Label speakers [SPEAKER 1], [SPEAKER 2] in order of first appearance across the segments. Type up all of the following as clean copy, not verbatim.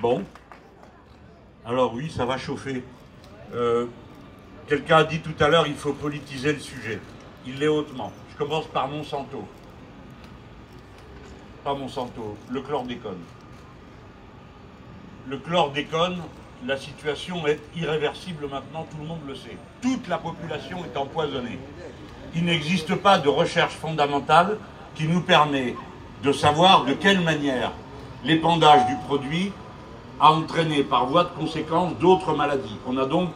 [SPEAKER 1] Bon. Alors oui, ça va chauffer. Quelqu'un a dit tout à l'heure, il faut politiser le sujet. Il l'est hautement. Je commence par Monsanto. Pas Monsanto, le chlordécone. Le chlordécone, la situation est irréversible maintenant, tout le monde le sait. Toute la population est empoisonnée. Il n'existe pas de recherche fondamentale qui nous permet de savoir de quelle manière l'épandage du produit a entraîné par voie de conséquence d'autres maladies. On a donc,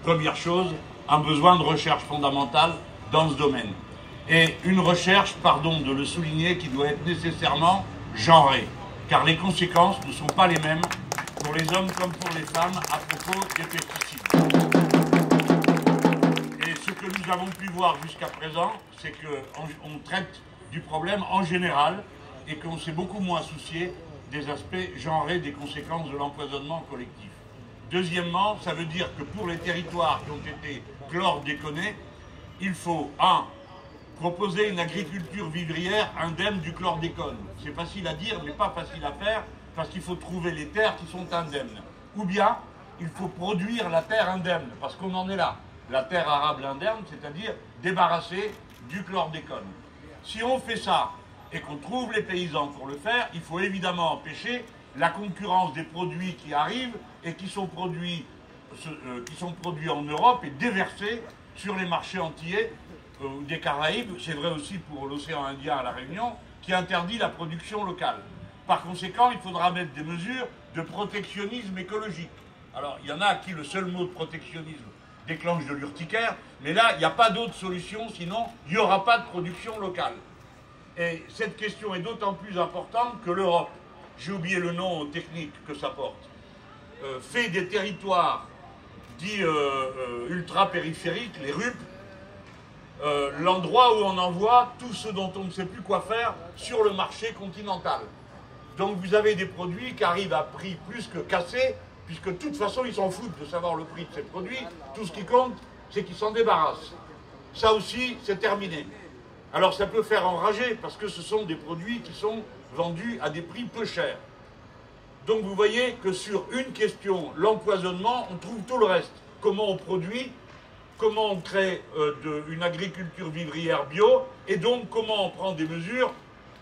[SPEAKER 1] première chose, un besoin de recherche fondamentale dans ce domaine. Et une recherche, pardon de le souligner, qui doit être nécessairement genrée, car les conséquences ne sont pas les mêmes pour les hommes comme pour les femmes à propos des pesticides. Et ce que nous avons pu voir jusqu'à présent, c'est qu'on traite du problème en général et qu'on s'est beaucoup moins soucié des aspects genrés des conséquences de l'empoisonnement collectif. Deuxièmement, ça veut dire que pour les territoires qui ont été chlordéconés, il faut, proposer une agriculture vivrière indemne du chlordécone. C'est facile à dire, mais pas facile à faire, parce qu'il faut trouver les terres qui sont indemnes. Ou bien, il faut produire la terre indemne, parce qu'on en est là. La terre arable indemne, c'est-à-dire débarrassée du chlordécone. Si on fait ça, et qu'on trouve les paysans pour le faire, il faut évidemment empêcher la concurrence des produits qui arrivent et qui sont produits en Europe et déversés sur les marchés antillais des Caraïbes. C'est vrai aussi pour l'océan Indien à La Réunion, qui interdit la production locale. Par conséquent, il faudra mettre des mesures de protectionnisme écologique. Alors, il y en a à qui le seul mot de protectionnisme déclenche de l'urticaire, mais là, il n'y a pas d'autre solution, sinon il n'y aura pas de production locale. Et cette question est d'autant plus importante que l'Europe, j'ai oublié le nom technique que ça porte, fait des territoires dits ultra-périphériques, les RUP, l'endroit où on envoie tout ce dont on ne sait plus quoi faire sur le marché continental. Donc vous avez des produits qui arrivent à prix plus que cassé, puisque de toute façon ils s'en foutent de savoir le prix de ces produits, tout ce qui compte c'est qu'ils s'en débarrassent. Ça aussi c'est terminé. Alors ça peut faire enrager, parce que ce sont des produits qui sont vendus à des prix peu chers. Donc vous voyez que sur une question, l'empoisonnement, on trouve tout le reste. Comment on produit, comment on crée une agriculture vivrière bio, et donc comment on prend des mesures,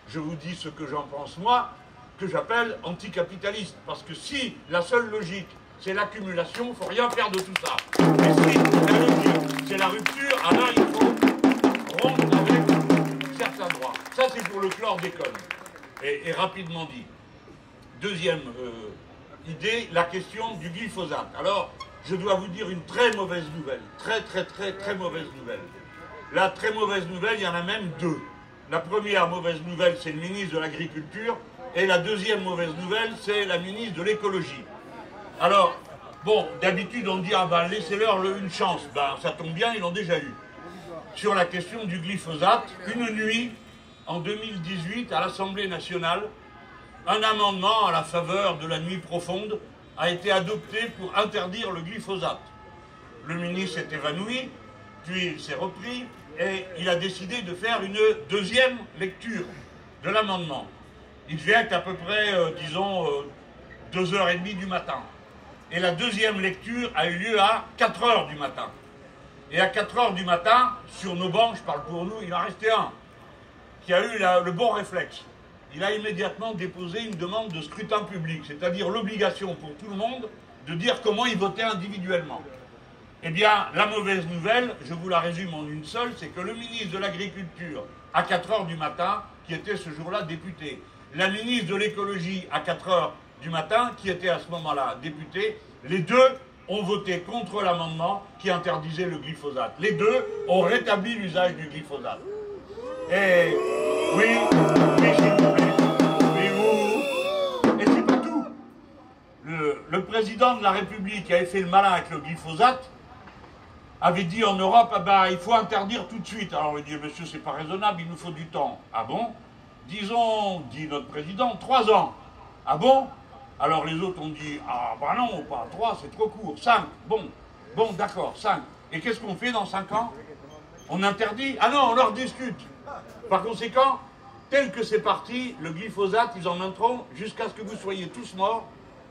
[SPEAKER 1] je vous dis ce que j'en pense moi, que j'appelle anticapitaliste. Parce que si la seule logique, c'est l'accumulation, il ne faut rien faire de tout ça. Et si la logique, c'est la rupture, alors il faut rompre avec certains droits. Ça, c'est pour le chlordécone. Et rapidement dit. Deuxième idée, la question du glyphosate. Alors, je dois vous dire une très mauvaise nouvelle. Très mauvaise nouvelle. La très mauvaise nouvelle, il y en a même deux. La première mauvaise nouvelle, c'est le ministre de l'Agriculture. Et la deuxième mauvaise nouvelle, c'est la ministre de l'Écologie. Alors, bon, d'habitude, on dit, ah ben, laissez-leur une chance. Ben, ça tombe bien, ils l'ont déjà eu. Sur la question du glyphosate, une nuit, en 2018, à l'Assemblée nationale, un amendement à la faveur de la nuit profonde a été adopté pour interdire le glyphosate. Le ministre s'est évanoui, puis il s'est repris, et il a décidé de faire une deuxième lecture de l'amendement. Il devait être à peu près, disons, 2h30 du matin. Et la deuxième lecture a eu lieu à 4h du matin. Et à 4h du matin, sur nos bancs, je parle pour nous, il en restait un, qui a eu le bon réflexe. Il a immédiatement déposé une demande de scrutin public, c'est-à-dire l'obligation pour tout le monde de dire comment il votait individuellement. Eh bien, la mauvaise nouvelle, je vous la résume en une seule, c'est que le ministre de l'Agriculture, à 4h du matin, qui était ce jour-là député, la ministre de l'Écologie, à 4h du matin, qui était à ce moment-là députée, les deux ont voté contre l'amendement qui interdisait le glyphosate. Les deux ont rétabli l'usage du glyphosate. Et oui, s'il vous plaît, et c'est pas tout. Le président de la République qui avait fait le malin avec le glyphosate avait dit en Europe, ah ben, il faut interdire tout de suite. Alors on lui dit, monsieur, c'est pas raisonnable, il nous faut du temps. Ah bon? Disons, dit notre président, 3 ans. Ah bon? Alors les autres ont dit, ah ben non, pas 3, c'est trop court. 5, bon, d'accord, 5. Et qu'est-ce qu'on fait dans 5 ans? On interdit? Ah non, on leur discute. Par conséquent, tel que c'est parti, le glyphosate, ils en mettront jusqu'à ce que vous soyez tous morts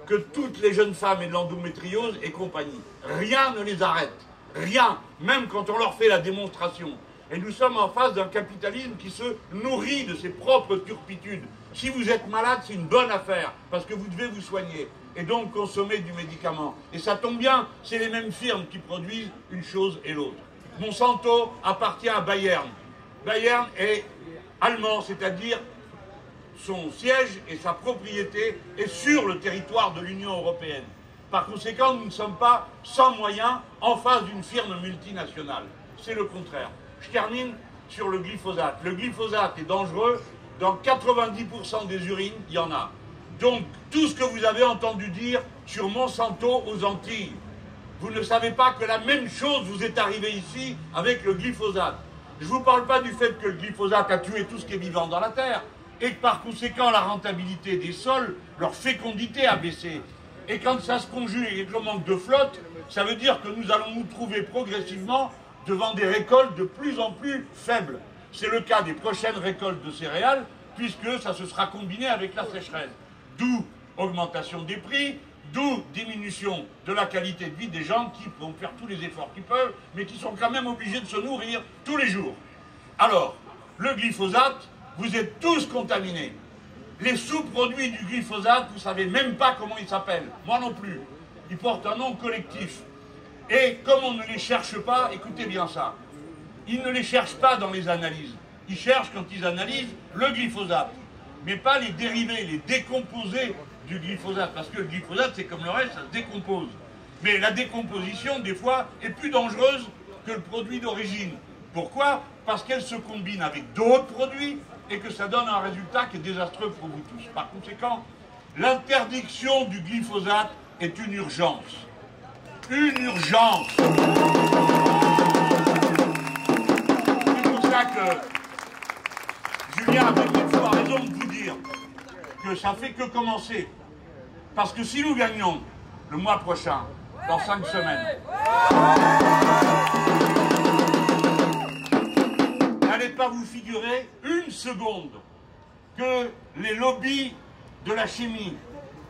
[SPEAKER 1] que toutes les jeunes femmes aient de l'endométriose et compagnie. Rien ne les arrête. Rien. Même quand on leur fait la démonstration. Et nous sommes en face d'un capitalisme qui se nourrit de ses propres turpitudes. Si vous êtes malade, c'est une bonne affaire, parce que vous devez vous soigner, et donc consommer du médicament. Et ça tombe bien, c'est les mêmes firmes qui produisent une chose et l'autre. Monsanto appartient à Bayern. Bayern est allemand, c'est-à-dire son siège et sa propriété est sur le territoire de l'Union européenne. Par conséquent, nous ne sommes pas sans moyens en face d'une firme multinationale. C'est le contraire. Je termine sur le glyphosate. Le glyphosate est dangereux. Dans 90% des urines, il y en a. Donc, tout ce que vous avez entendu dire sur Monsanto aux Antilles, vous ne savez pas que la même chose vous est arrivée ici avec le glyphosate. Je ne vous parle pas du fait que le glyphosate a tué tout ce qui est vivant dans la terre et que par conséquent, la rentabilité des sols, leur fécondité a baissé. Et quand ça se conjugue avec le manque de flotte, ça veut dire que nous allons nous trouver progressivement devant des récoltes de plus en plus faibles. C'est le cas des prochaines récoltes de céréales, puisque ça se sera combiné avec la sécheresse. D'où augmentation des prix, d'où diminution de la qualité de vie des gens qui vont faire tous les efforts qu'ils peuvent, mais qui sont quand même obligés de se nourrir tous les jours. Alors, le glyphosate, vous êtes tous contaminés. Les sous-produits du glyphosate, vous ne savez même pas comment ils s'appellent. Moi non plus. Ils portent un nom collectif. Et comme on ne les cherche pas, écoutez bien ça, ils ne les cherchent pas dans les analyses. Ils cherchent quand ils analysent le glyphosate, mais pas les dérivés, les décomposés du glyphosate, parce que le glyphosate, c'est comme le reste, ça se décompose. Mais la décomposition, des fois, est plus dangereuse que le produit d'origine. Pourquoi? Parce qu'elle se combine avec d'autres produits et que ça donne un résultat qui est désastreux pour vous tous. Par conséquent, l'interdiction du glyphosate est une urgence. Une urgence. C'est pour ça que Julien avait des fois raison de vous dire que ça fait que commencer. Parce que si nous gagnons le mois prochain, dans 5 semaines, n'allez pas vous figurer une seconde que les lobbies de la chimie,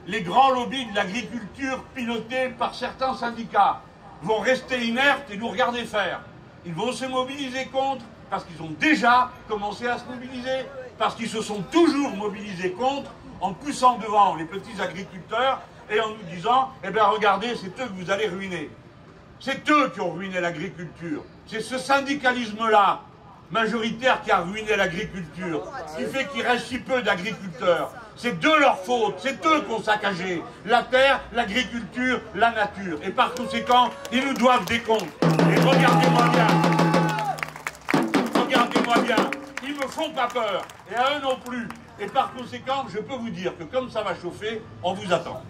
[SPEAKER 1] les grands lobbies de l'agriculture pilotés par certains syndicats vont rester inertes et nous regarder faire. Ils vont se mobiliser contre, parce qu'ils ont déjà commencé à se mobiliser, parce qu'ils se sont toujours mobilisés contre, en poussant devant les petits agriculteurs et en nous disant « Eh bien regardez, c'est eux que vous allez ruiner. C'est eux qui ont ruiné l'agriculture. C'est ce syndicalisme-là, majoritaire, qui a ruiné l'agriculture, qui fait qu'il reste si peu d'agriculteurs. C'est de leur faute, c'est eux qui ont saccagé la terre, l'agriculture, la nature. Et par conséquent, ils nous doivent des comptes. Et regardez-moi bien, ils me font pas peur, et à eux non plus. Et par conséquent, je peux vous dire que comme ça va chauffer, on vous attend.